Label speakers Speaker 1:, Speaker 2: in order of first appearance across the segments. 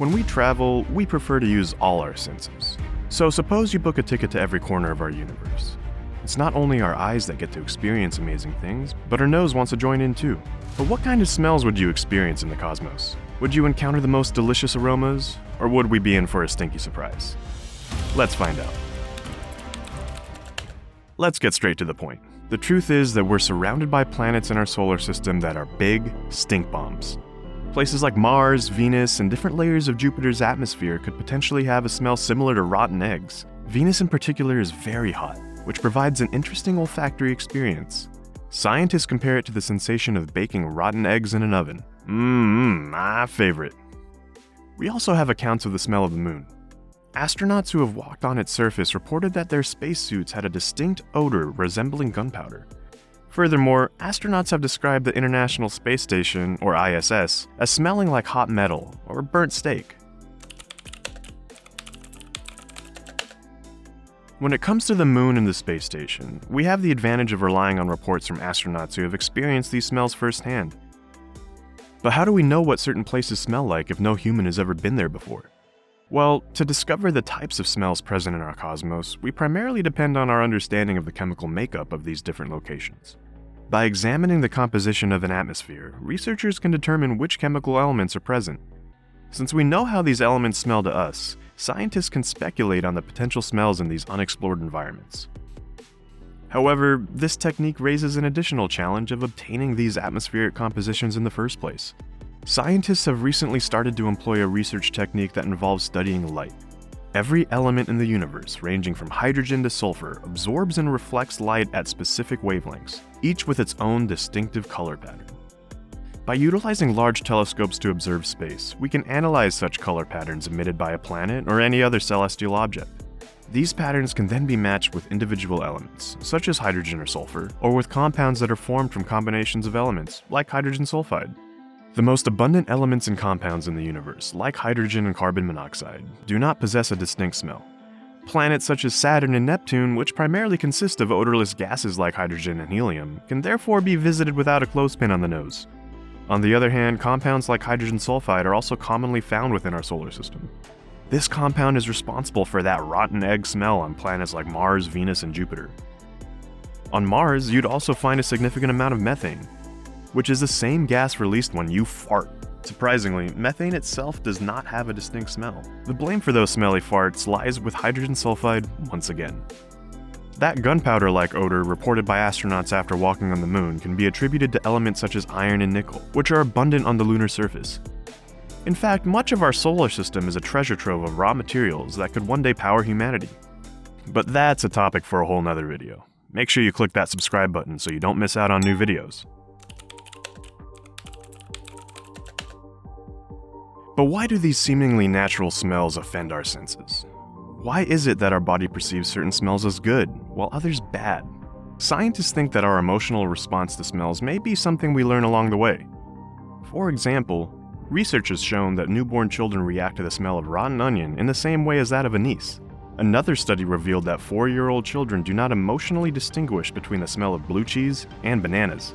Speaker 1: When we travel, we prefer to use all our senses. So suppose you book a ticket to every corner of our universe. It's not only our eyes that get to experience amazing things, but our nose wants to join in too. But what kind of smells would you experience in the cosmos? Would you encounter the most delicious aromas, or would we be in for a stinky surprise? Let's find out. Let's get straight to the point. The truth is that we're surrounded by planets in our solar system that are big stink bombs. Places like Mars, Venus, and different layers of Jupiter's atmosphere could potentially have a smell similar to rotten eggs. Venus in particular is very hot, which provides an interesting olfactory experience. Scientists compare it to the sensation of baking rotten eggs in an oven. My favorite. We also have accounts of the smell of the moon. Astronauts who have walked on its surface reported that their spacesuits had a distinct odor resembling gunpowder. Furthermore, astronauts have described the International Space Station, or ISS, as smelling like hot metal or burnt steak. When it comes to the moon and the space station, we have the advantage of relying on reports from astronauts who have experienced these smells firsthand. But how do we know what certain places smell like if no human has ever been there before? Well, to discover the types of smells present in our cosmos, we primarily depend on our understanding of the chemical makeup of these different locations. By examining the composition of an atmosphere, researchers can determine which chemical elements are present. Since we know how these elements smell to us, scientists can speculate on the potential smells in these unexplored environments. However, this technique raises an additional challenge of obtaining these atmospheric compositions in the first place. Scientists have recently started to employ a research technique that involves studying light. Every element in the universe, ranging from hydrogen to sulfur, absorbs and reflects light at specific wavelengths, each with its own distinctive color pattern. By utilizing large telescopes to observe space, we can analyze such color patterns emitted by a planet or any other celestial object. These patterns can then be matched with individual elements, such as hydrogen or sulfur, or with compounds that are formed from combinations of elements, like hydrogen sulfide. The most abundant elements and compounds in the universe, like hydrogen and carbon monoxide, do not possess a distinct smell. Planets such as Saturn and Neptune, which primarily consist of odorless gases like hydrogen and helium, can therefore be visited without a clothespin on the nose. On the other hand, compounds like hydrogen sulfide are also commonly found within our solar system. This compound is responsible for that rotten egg smell on planets like Mars, Venus, and Jupiter. On Mars, you'd also find a significant amount of methane, which is the same gas released when you fart. Surprisingly, methane itself does not have a distinct smell. The blame for those smelly farts lies with hydrogen sulfide once again. That gunpowder-like odor reported by astronauts after walking on the moon can be attributed to elements such as iron and nickel, which are abundant on the lunar surface. In fact, much of our solar system is a treasure trove of raw materials that could one day power humanity. But that's a topic for a whole nother video. Make sure you click that subscribe button so you don't miss out on new videos. But why do these seemingly natural smells offend our senses? Why is it that our body perceives certain smells as good, while others bad? Scientists think that our emotional response to smells may be something we learn along the way. For example, research has shown that newborn children react to the smell of rotten onion in the same way as that of anise. Another study revealed that 4-year-old children do not emotionally distinguish between the smell of blue cheese and bananas.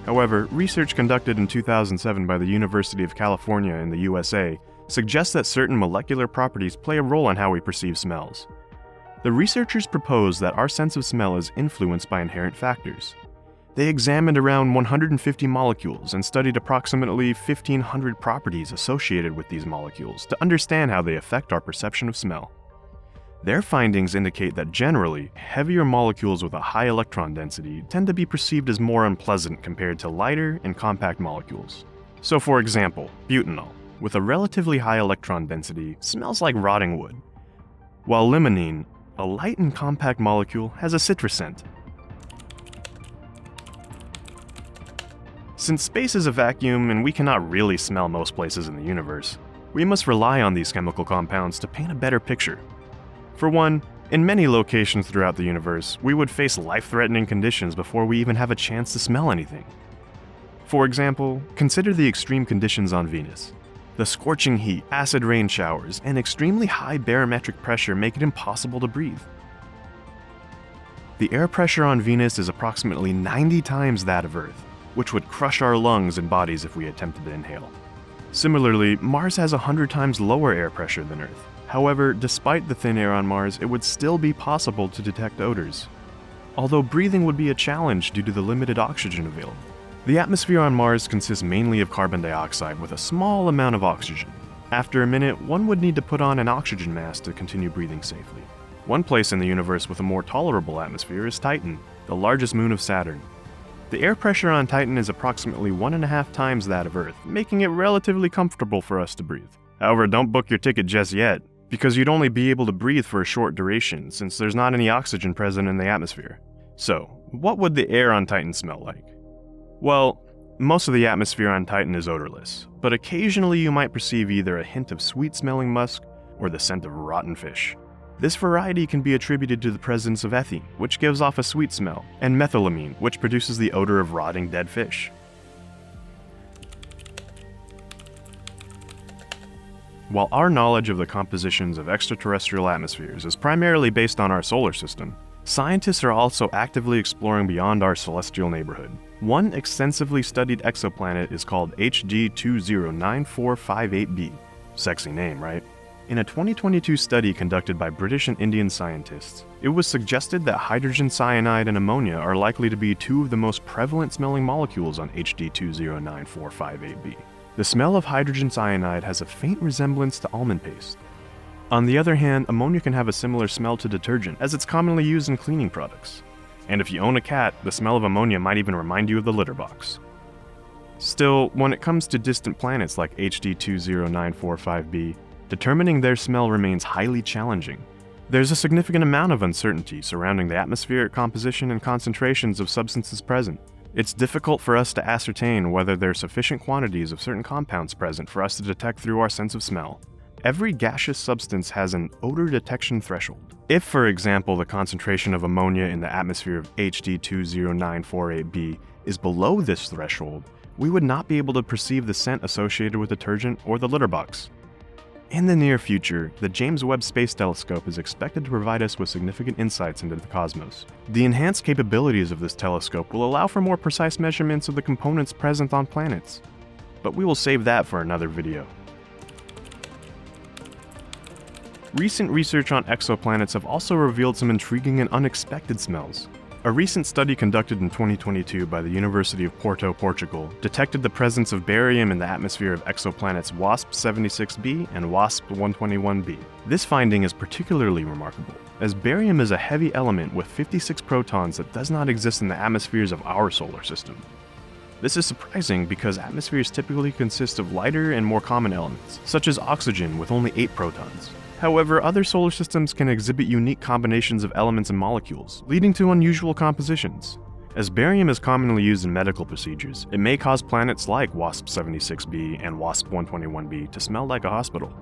Speaker 1: However, research conducted in 2007 by the University of California in the USA suggests that certain molecular properties play a role in how we perceive smells. The researchers proposed that our sense of smell is influenced by inherent factors. They examined around 150 molecules and studied approximately 1,500 properties associated with these molecules to understand how they affect our perception of smell. Their findings indicate that generally, heavier molecules with a high electron density tend to be perceived as more unpleasant compared to lighter and compact molecules. So for example, butanol, with a relatively high electron density, smells like rotting wood, while limonene, a light and compact molecule, has a citrus scent. Since space is a vacuum and we cannot really smell most places in the universe, we must rely on these chemical compounds to paint a better picture. For one, in many locations throughout the universe, we would face life-threatening conditions before we even have a chance to smell anything. For example, consider the extreme conditions on Venus. The scorching heat, acid rain showers, and extremely high barometric pressure make it impossible to breathe. The air pressure on Venus is approximately 90 times that of Earth, which would crush our lungs and bodies if we attempted to inhale. Similarly, Mars has 100 times lower air pressure than Earth. However, despite the thin air on Mars, it would still be possible to detect odors, although breathing would be a challenge due to the limited oxygen available. The atmosphere on Mars consists mainly of carbon dioxide with a small amount of oxygen. After a minute, one would need to put on an oxygen mask to continue breathing safely. One place in the universe with a more tolerable atmosphere is Titan, the largest moon of Saturn. The air pressure on Titan is approximately 1.5 times that of Earth, making it relatively comfortable for us to breathe. However, don't book your ticket just yet, because you'd only be able to breathe for a short duration since there's not any oxygen present in the atmosphere. So, what would the air on Titan smell like? Well, most of the atmosphere on Titan is odorless, but occasionally you might perceive either a hint of sweet-smelling musk or the scent of rotten fish. This variety can be attributed to the presence of ethene, which gives off a sweet smell, and methylamine, which produces the odor of rotting dead fish. While our knowledge of the compositions of extraterrestrial atmospheres is primarily based on our solar system, scientists are also actively exploring beyond our celestial neighborhood. One extensively studied exoplanet is called HD 209458b. Sexy name, right? In a 2022 study conducted by British and Indian scientists, it was suggested that hydrogen cyanide and ammonia are likely to be two of the most prevalent smelling molecules on HD 209458b. The smell of hydrogen cyanide has a faint resemblance to almond paste. On the other hand, ammonia can have a similar smell to detergent, as it's commonly used in cleaning products. And if you own a cat, the smell of ammonia might even remind you of the litter box. Still, when it comes to distant planets like HD 20945b, determining their smell remains highly challenging. There's a significant amount of uncertainty surrounding the atmospheric composition and concentrations of substances present. It's difficult for us to ascertain whether there are sufficient quantities of certain compounds present for us to detect through our sense of smell. Every gaseous substance has an odor detection threshold. If, for example, the concentration of ammonia in the atmosphere of HD 20948b is below this threshold, we would not be able to perceive the scent associated with detergent or the litter box. In the near future, the James Webb Space Telescope is expected to provide us with significant insights into the cosmos. The enhanced capabilities of this telescope will allow for more precise measurements of the components present on planets. But we will save that for another video. Recent research on exoplanets have also revealed some intriguing and unexpected smells. A recent study conducted in 2022 by the University of Porto, Portugal, detected the presence of barium in the atmosphere of exoplanets WASP-76b and WASP-121b. This finding is particularly remarkable, as barium is a heavy element with 56 protons that does not exist in the atmospheres of our solar system. This is surprising because atmospheres typically consist of lighter and more common elements, such as oxygen with only 8 protons. However, other solar systems can exhibit unique combinations of elements and molecules, leading to unusual compositions. As barium is commonly used in medical procedures, it may cause planets like WASP-76b and WASP-121b to smell like a hospital.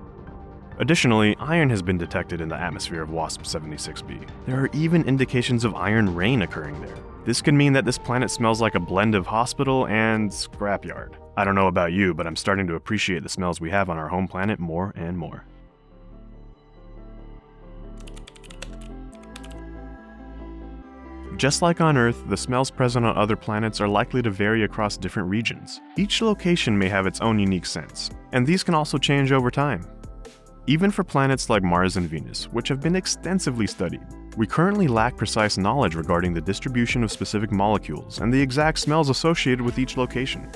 Speaker 1: Additionally, iron has been detected in the atmosphere of WASP-76b. There are even indications of iron rain occurring there. This could mean that this planet smells like a blend of hospital and scrapyard. I don't know about you, but I'm starting to appreciate the smells we have on our home planet more and more. Just like on Earth, the smells present on other planets are likely to vary across different regions. Each location may have its own unique scents, and these can also change over time. Even for planets like Mars and Venus, which have been extensively studied, we currently lack precise knowledge regarding the distribution of specific molecules and the exact smells associated with each location.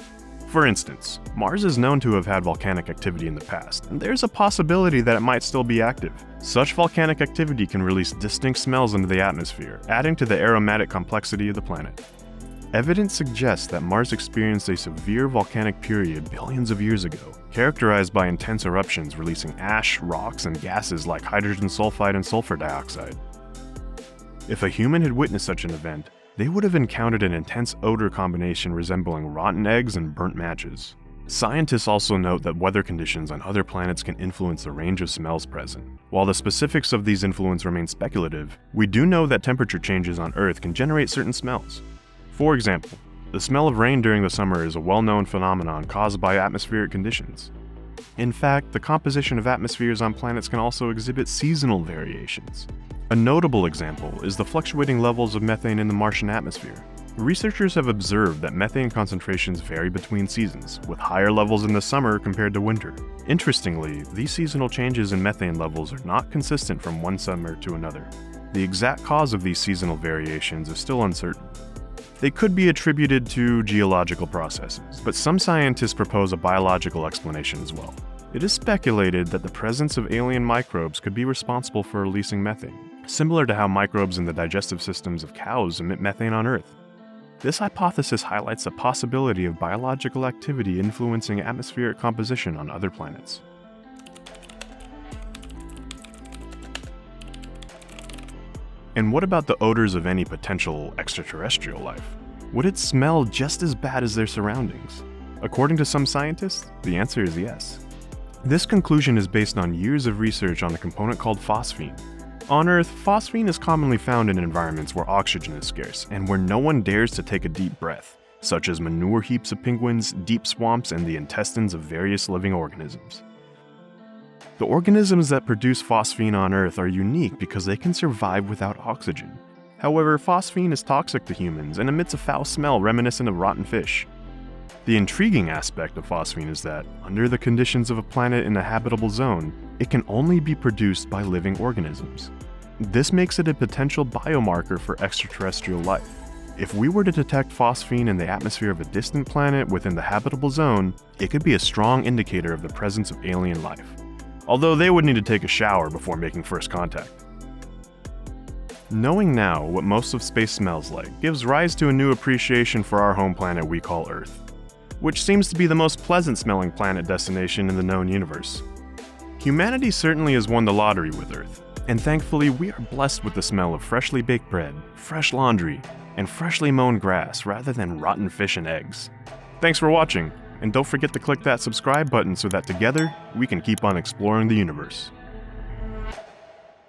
Speaker 1: For instance, Mars is known to have had volcanic activity in the past, and there's a possibility that it might still be active. Such volcanic activity can release distinct smells into the atmosphere, adding to the aromatic complexity of the planet. Evidence suggests that Mars experienced a severe volcanic period billions of years ago, characterized by intense eruptions releasing ash, rocks, and gases like hydrogen sulfide and sulfur dioxide. If a human had witnessed such an event, they would have encountered an intense odor combination resembling rotten eggs and burnt matches. Scientists also note that weather conditions on other planets can influence the range of smells present. While the specifics of these influences remain speculative, we do know that temperature changes on Earth can generate certain smells. For example, the smell of rain during the summer is a well-known phenomenon caused by atmospheric conditions. In fact, the composition of atmospheres on planets can also exhibit seasonal variations. A notable example is the fluctuating levels of methane in the Martian atmosphere. Researchers have observed that methane concentrations vary between seasons, with higher levels in the summer compared to winter. Interestingly, these seasonal changes in methane levels are not consistent from one summer to another. The exact cause of these seasonal variations is still uncertain. They could be attributed to geological processes, but some scientists propose a biological explanation as well. It is speculated that the presence of alien microbes could be responsible for releasing methane, similar to how microbes in the digestive systems of cows emit methane on Earth. This hypothesis highlights the possibility of biological activity influencing atmospheric composition on other planets. And what about the odors of any potential extraterrestrial life? Would it smell just as bad as their surroundings? According to some scientists, the answer is yes. This conclusion is based on years of research on a component called phosphine. On Earth, phosphine is commonly found in environments where oxygen is scarce and where no one dares to take a deep breath, such as manure heaps of penguins, deep swamps, and the intestines of various living organisms. The organisms that produce phosphine on Earth are unique because they can survive without oxygen. However, phosphine is toxic to humans and emits a foul smell reminiscent of rotten fish. The intriguing aspect of phosphine is that, under the conditions of a planet in a habitable zone, it can only be produced by living organisms. This makes it a potential biomarker for extraterrestrial life. If we were to detect phosphine in the atmosphere of a distant planet within the habitable zone, it could be a strong indicator of the presence of alien life. Although they would need to take a shower before making first contact. Knowing now what most of space smells like gives rise to a new appreciation for our home planet we call Earth, which seems to be the most pleasant-smelling planet destination in the known universe. Humanity certainly has won the lottery with Earth, and thankfully we are blessed with the smell of freshly baked bread, fresh laundry, and freshly mown grass rather than rotten fish and eggs. Thanks for watching, and don't forget to click that subscribe button so that together we can keep on exploring the universe.